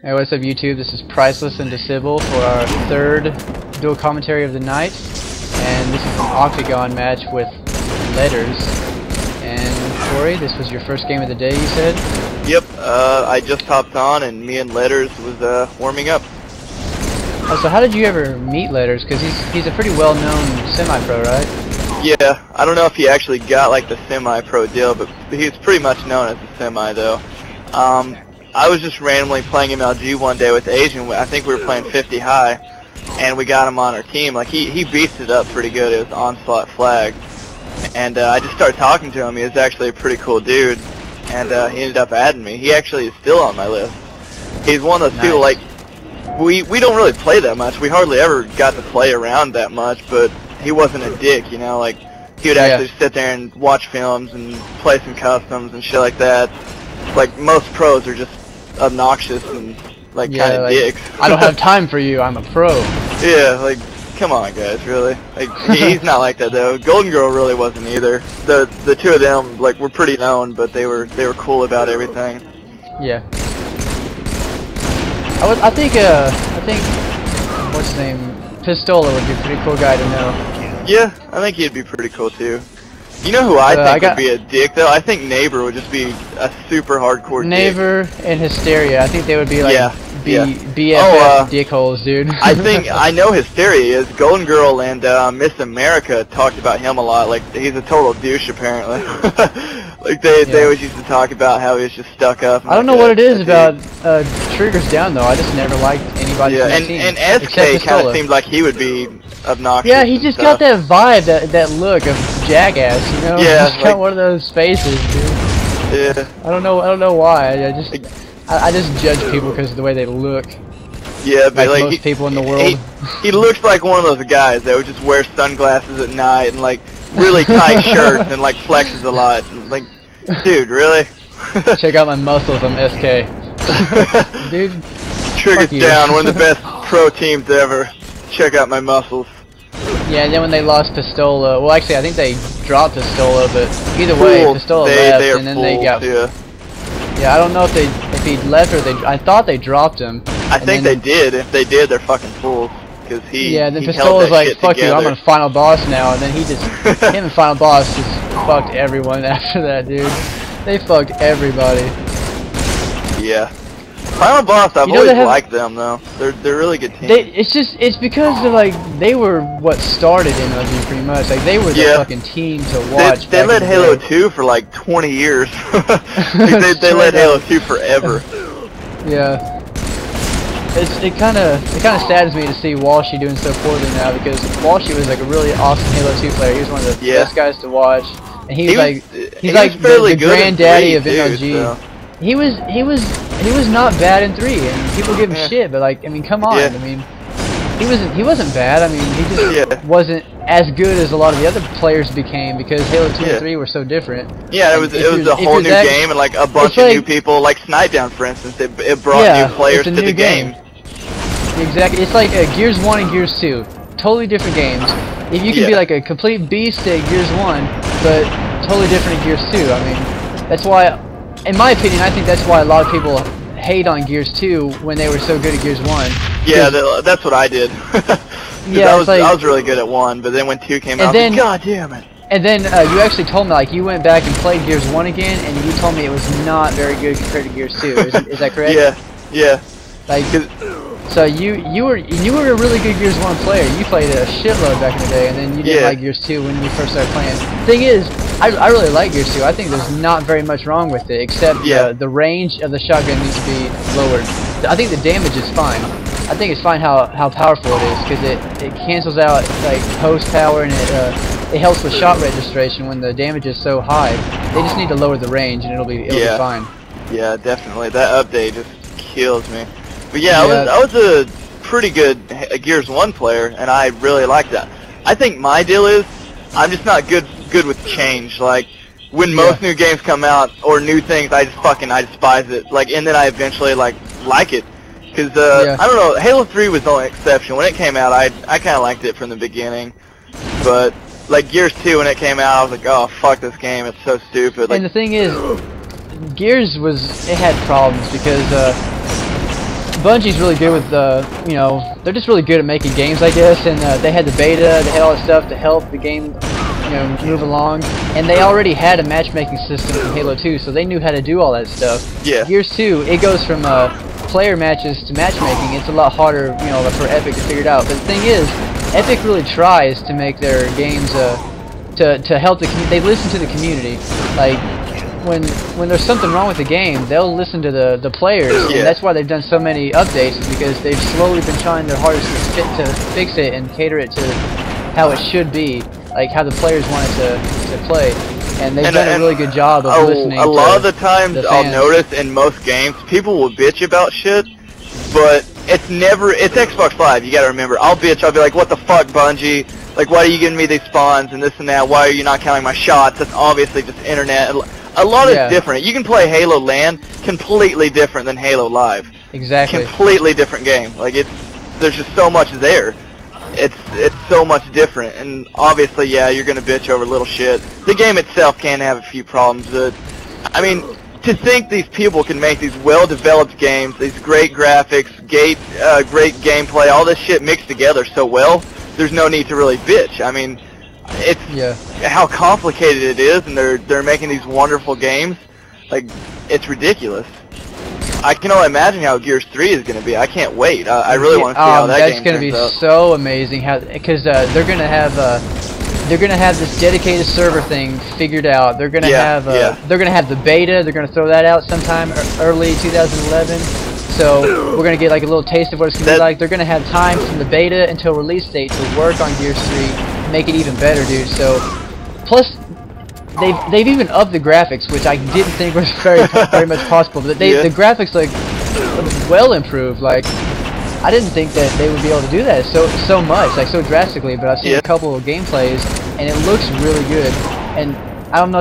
Hey, what's up YouTube? This is Priceless and DCBL for our third dual commentary of the night. And this is an octagon match with letters. And Corey, this was your first game of the day, you said? Yep, I just hopped on and me and Letters was warming up. Oh, so how did you ever meet Letters? Because he's a pretty well-known semi-pro, right? Yeah, I don't know if he actually got like the semi-pro deal, but he's pretty much known as a semi though. I was just randomly playing MLG one day with Asian. I think we were playing 50 high, and we got him on our team. Like he beats it up pretty good. It was Onslaught Flag, and I just started talking to him. He was actually a pretty cool dude, and he ended up adding me. He actually is still on my list. He's one of those people, like, we don't really play that much. We hardly ever got to play around that much, but he wasn't a dick, you know. Like he would actually sit there and watch films and play some customs and shit like that. Like most pros are just obnoxious and like kind of dicks. I don't have time for you. I'm a pro. Yeah, like come on, guys, really. Like he's not like that though. Golden Girl really wasn't either. The two of them like were pretty known, but they were cool about everything. Yeah. I think what's his name, Pistola would be a pretty cool guy to know. Yeah, I think he'd be pretty cool too. You know who I think would be a dick though? I think Neighbor would just be a super hardcore dick. Neighbor and Hysteria. I think they would be like BFF dickholes, dude. I know Hysteria is. Golden Girl and Miss America talked about him a lot. Like he's a total douche apparently. Like they always used to talk about how he was just stuck up. I don't know what it is about Triggers Down though. I just never liked anybody from that team. And SK kind of seemed like he would be obnoxious. Yeah, he just got that vibe, that look of jackass, you know? Yeah, he's got one of those faces, dude. Yeah. I don't know why. I just judge people because of the way they look. Yeah, but like most people in the world. He looks like one of those guys that would just wear sunglasses at night and like really tight shirts and like flexes a lot. Like, dude, really? Check out my muscles, I'm SK. Dude. Triggers Down, one of the best pro teams ever. Check out my muscles. Yeah, and then when they lost Pistola, well actually I think they dropped Pistola, but either way, Pistola left, and then they got... Yeah, I don't know if he left or I thought they dropped him. I think they did. If they did, they're fucking fools. Cause then Pistola's like, fuck you, I'm a Final Boss now, and then him and Final Boss just fucked everyone after that, dude. They fucked everybody. Yeah. Final Boss, I've always liked them though. They're really good team. It's because they were what started MLG pretty much. Like they were the fucking team to watch. They led Halo 2 for like 20 years. they led Halo 2 forever. Yeah. It kind of saddens me to see Walshy doing so poorly now, because Walshy was like a really awesome Halo 2 player. He was one of the best guys to watch, and he's like the granddaddy of MLG. He was not bad in 3, and people give him shit, but like, I mean, come on, I mean, he wasn't bad. I mean, he just wasn't as good as a lot of the other players became, because Halo 2 and 3 were so different. Yeah, it was a whole new game and like a bunch of new people, like Snipe Down for instance. It brought new players to the game. Exactly, it's like Gears 1 and Gears 2, totally different games. If you can be like a complete beast at Gears 1, but totally different at Gears 2. I mean, that's why. In my opinion, I think that's why a lot of people hate on Gears 2 when they were so good at Gears 1. Yeah, that's what I did. I was really good at 1, but then when 2 came out, I was like, God damn it. And then you actually told me, like, you went back and played Gears 1 again, and you told me it was not very good compared to Gears 2. Is that correct? Yeah. Like, so you were a really good Gears 1 player. You played a shitload back in the day, and then you didn't like Gears 2 when you first started playing. The thing is, I really like Gears 2. I think there's not very much wrong with it, except the range of the shotgun needs to be lowered. I think the damage is fine. I think it's fine how powerful it is, because it cancels out like post power, and it helps with shot registration when the damage is so high. They just need to lower the range, and it'll be fine. Yeah, definitely. That update just kills me. But yeah, I was a pretty good Gears 1 player, and I really like that. I think my deal is, I'm just not good with change. Like, when most new games come out, or new things, I despise it. Like, and then I eventually, like it. Because, I don't know, Halo 3 was the only exception. When it came out, I kind of liked it from the beginning. But, like, Gears 2, when it came out, I was like, oh, fuck this game, it's so stupid. Like, and the thing is, Gears had problems, because Bungie's really good with you know, they're just really good at making games, I guess, and they had the beta, they had all that stuff to help the game, you know, move along, and they already had a matchmaking system in Halo 2, so they knew how to do all that stuff. Yeah. Gears 2, it goes from player matches to matchmaking. It's a lot harder, you know, for Epic to figure it out. But the thing is, Epic really tries to make their games to help the community. They listen to the community. Like, when there's something wrong with the game, they'll listen to the players, yeah. and that's why they've done so many updates, is because they've slowly been trying their hardest to fix it and cater it to how it should be, like how the players want it to play. And they've done a really good job of listening to a lot of the times I'll notice in most games, people will bitch about shit, but it's Xbox Live, you gotta remember. I'll bitch, I'll be like, what the fuck, Bungie? Like, why are you giving me these spawns and this and that? Why are you not counting my shots? That's obviously just internet. A lot is different. You can play Halo LAN completely different than Halo Live. Exactly. Completely different game. Like, there's just so much there. It's so much different, and obviously, yeah, you're gonna bitch over little shit. The game itself can have a few problems. I mean, to think these people can make these well-developed games, these great graphics, great gameplay, all this shit mixed together so well, there's no need to really bitch. I mean, it's how complicated it is, and they're making these wonderful games. Like, it's ridiculous. I can only imagine how Gears 3 is going to be. I can't wait. I really want to see how that game turns out. That's going to be so amazing, because they're going to have this dedicated server thing figured out. They're going to have they're going to have the beta. They're going to throw that out sometime early 2011. So we're going to get like a little taste of what it's going to be like. They're going to have time from the beta until release date to work on Gears 3, make it even better, dude. So plus, they've even upped the graphics, which I didn't think was very much possible. But the graphics like well improved. Like, I didn't think that they would be able to do that so much, like so drastically. But I've seen a couple of gameplays, and it looks really good. And I don't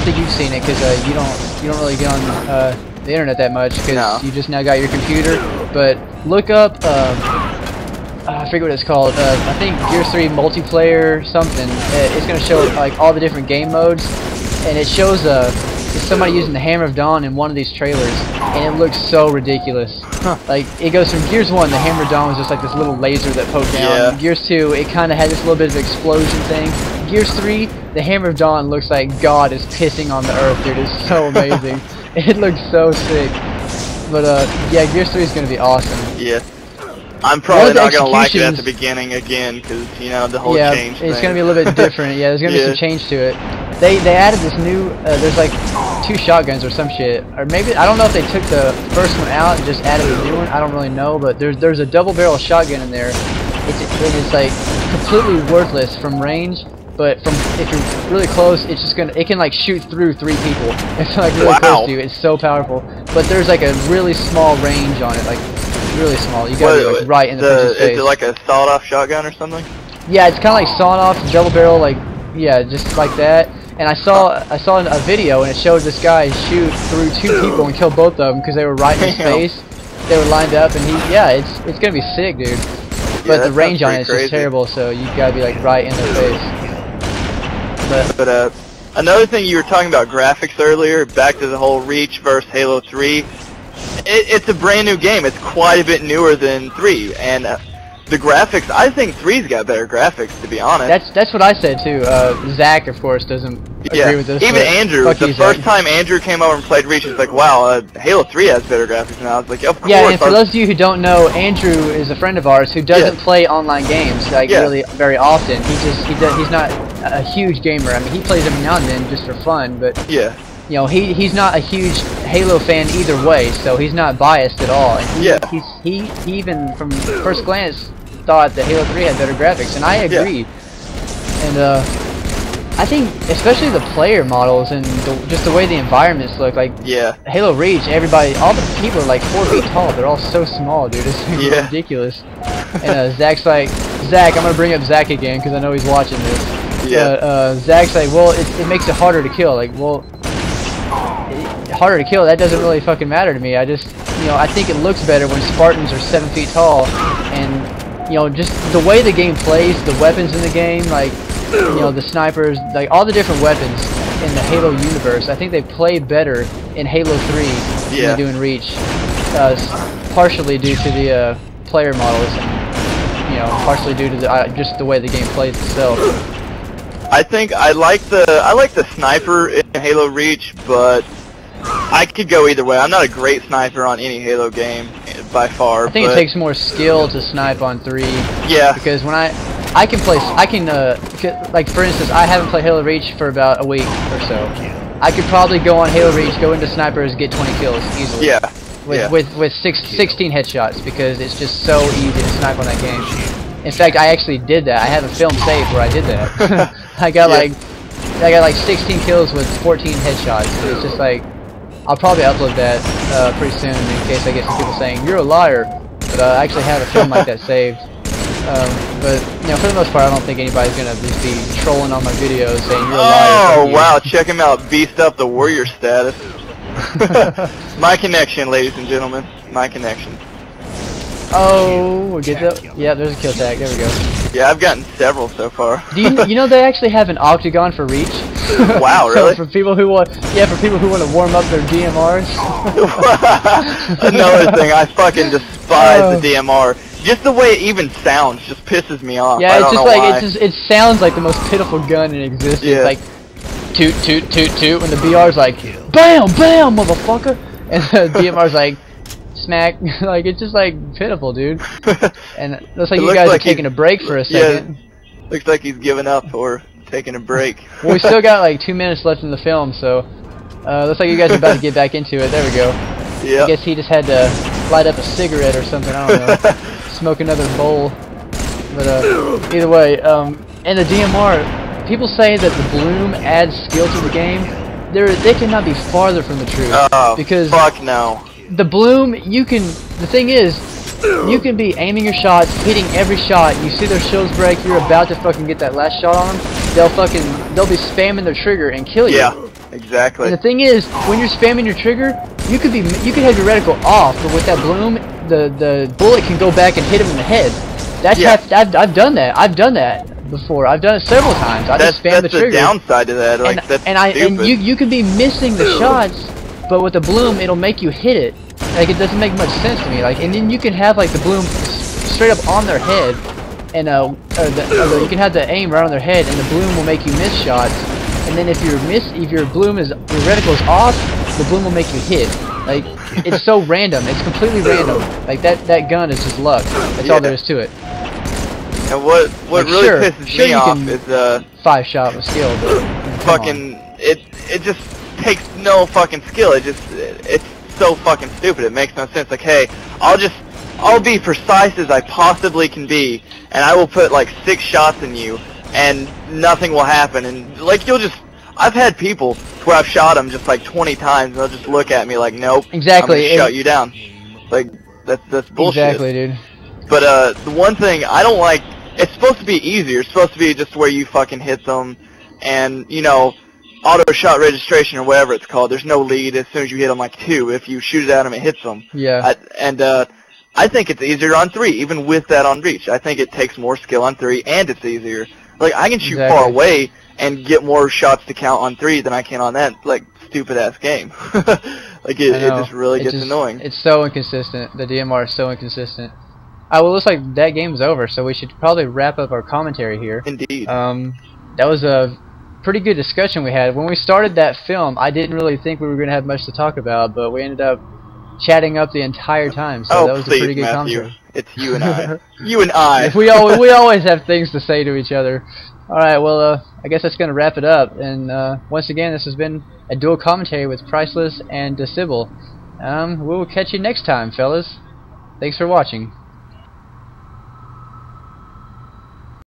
think you've seen it, because you don't really get on the internet that much, because you just now got your computer. But look up. I forget what it's called. I think Gears 3 multiplayer something. It's gonna show like all the different game modes, and it shows somebody using the Hammer of Dawn in one of these trailers, and it looks so ridiculous. Like, it goes from Gears 1, the Hammer of Dawn was just like this little laser that poked down. Gears 2, it kind of had this little bit of explosion thing. Gears 3, the Hammer of Dawn looks like God is pissing on the earth, dude. It's so amazing. It looks so sick. But yeah, Gears 3 is gonna be awesome. Yeah. I'm probably not going to like it at the beginning again, because, you know, the whole change thing. It's going to be a little bit different. Yeah, there's going to be some change to it. They added this new, there's like 2 shotguns or some shit. Or maybe, I don't know if they took the first one out and just added a new one. I don't really know, but there's a double barrel shotgun in there. It's like completely worthless from range, but if you're really close, it's just it can like shoot through 3 people. It's like really close to you. It's so powerful. But there's like a really small range on it, like really small. You gotta be like right in the person's face. Is it like a sawed-off shotgun or something? Yeah, it's kind of like sawed-off, double barrel, like just like that. And I saw a video, and it showed this guy shoot through 2 people and kill both of them because they were right in his face. They were lined up, and it's gonna be sick, dude. But the range on it is just terrible, so you gotta be like right in their face. But another thing, you were talking about graphics earlier. Back to the whole Reach versus Halo 3. It's a brand new game. It's quite a bit newer than 3, and the graphics, I think 3's got better graphics, to be honest. That's what I said too. Zach, of course, doesn't agree with this. Even Andrew, the first time Andrew came over and played Reach, he was like, wow, Halo 3 has better graphics now. I was like, of course. Yeah, and for those of you who don't know, Andrew is a friend of ours who doesn't play online games like really very often. He's not a huge gamer. I mean, he plays every now and then just for fun, but you know, he's not a huge Halo fan either way, so he's not biased at all. And he even from first glance thought that Halo 3 had better graphics, and I agree. And I think especially the player models and just the way the environments look, like Halo Reach, all the people are like 4 feet tall. They're all so small, dude. It's ridiculous. And Zach's like, I'm gonna bring up Zach again because I know he's watching this. But Zach's like, well, it makes it harder to kill. Like, well, harder to kill, that doesn't really fucking matter to me. I just, you know, I think it looks better when Spartans are 7 feet tall, and, you know, just the way the game plays, the weapons in the game, like, you know, the snipers, like, all the different weapons in the Halo universe, I think they play better in Halo 3 than they do in Reach. partially due to the player models, and you know, partially due to the, just the way the game plays itself. I think I like the sniper in Halo Reach, but I could go either way. I'm not a great sniper on any Halo game by far. I think it takes more skill to snipe on 3. Yeah. Because when I can play, like for instance, I haven't played Halo Reach for about a week or so. I could probably go on Halo Reach, go into snipers, get 20 kills easily. Yeah. With 16 headshots, because it's just so easy to snipe on that game. In fact, I actually did that. I have a film saved where I did that. I got like 16 kills with 14 headshots. It's just like, I'll probably upload that pretty soon in case I get some people saying you're a liar. But I actually have a film like that saved. But you know, for the most part, I don't think anybody's gonna just be trolling on my videos saying you're a liar. Oh wow! Check him out, beast up the warrior status. My connection, ladies and gentlemen. My connection. Oh, we'll get that. Yeah, there's a kill tag. There we go. Yeah, I've gotten several so far. Do you know they actually have an octagon for Reach? Wow, really? So for people who want, for people who want to warm up their DMRs. Another thing, I fucking despise the DMR. Just the way it even sounds just pisses me off. Yeah, it's just like why. it sounds like the most pitiful gun in existence. Yeah. Like toot toot toot toot when the BR's like bam bam motherfucker, and the DMR's like smack. Like it's just like pitiful, dude. And it looks like you guys are taking a break for a second. Yeah, looks like he's giving up or taking a break. Well, we still got like 2 minutes left in the film, so looks like you guys are about to get back into it. There we go. Yeah. I guess he just had to light up a cigarette or something. I don't know. Smoke another bowl. But either way, and the DMR, people say that the bloom adds skill to the game. They cannot be farther from the truth. Oh, because fuck no. The bloom, the thing is, you can be aiming your shots, hitting every shot, you see their shields break, you're about to fucking get that last shot on them, they'll be spamming their trigger and kill you. Yeah, exactly. And the thing is, when you're spamming your trigger, you could have your reticle off, but with that bloom, the bullet can go back and hit him in the head. I've done that. I've done that before. I've done it several times. I just spam the trigger. That's the downside to that. Like, that's stupid. And you could be missing the shots, but with the bloom, it'll make you hit it. Like, it doesn't make much sense to me. Like, and then you can have like the bloom straight up on their head, and you can have the aim right on their head, and the bloom will make you miss shots. And then if your reticle is off, the bloom will make you hit. Like, it's so random. It's completely random. Like that gun is just luck. That's all there is to it. And what really pisses me off is 5-shot with skill, but fucking it just takes no fucking skill. It's so fucking stupid. It makes no sense. Like, hey, I'll be precise as I possibly can be, and I will put like 6 shots in you, and nothing will happen. And like I've had people where I've shot them just like 20 times, and they'll just look at me like, nope, exactly, I'm gonna shut you down. Like that's bullshit. Exactly, dude. But the one thing I don't like, it's supposed to be easier. It's supposed to be just where you fucking hit them, and you know, auto shot registration or whatever it's called. There's no lead as soon as you hit them like 2. If you shoot it at them, it hits them. Yeah. I think it's easier on 3, even with that on Reach. I think it takes more skill on 3, and it's easier. Like, I can shoot far away and get more shots to count on 3 than I can on that, like, stupid-ass game. Like, it just really gets annoying. It's so inconsistent. The DMR is so inconsistent. Well, it looks like that game's over, so we should probably wrap up our commentary here. Indeed. That was a pretty good discussion we had. When we started that film, I didn't really think we were going to have much to talk about, but we ended up chatting up the entire time, so that was a pretty good commentary. It's you and I. You and I. we always have things to say to each other. Alright, well, I guess that's going to wrap it up. And once again, this has been a dual commentary with Priceless and DCBL. We will catch you next time, fellas. Thanks for watching.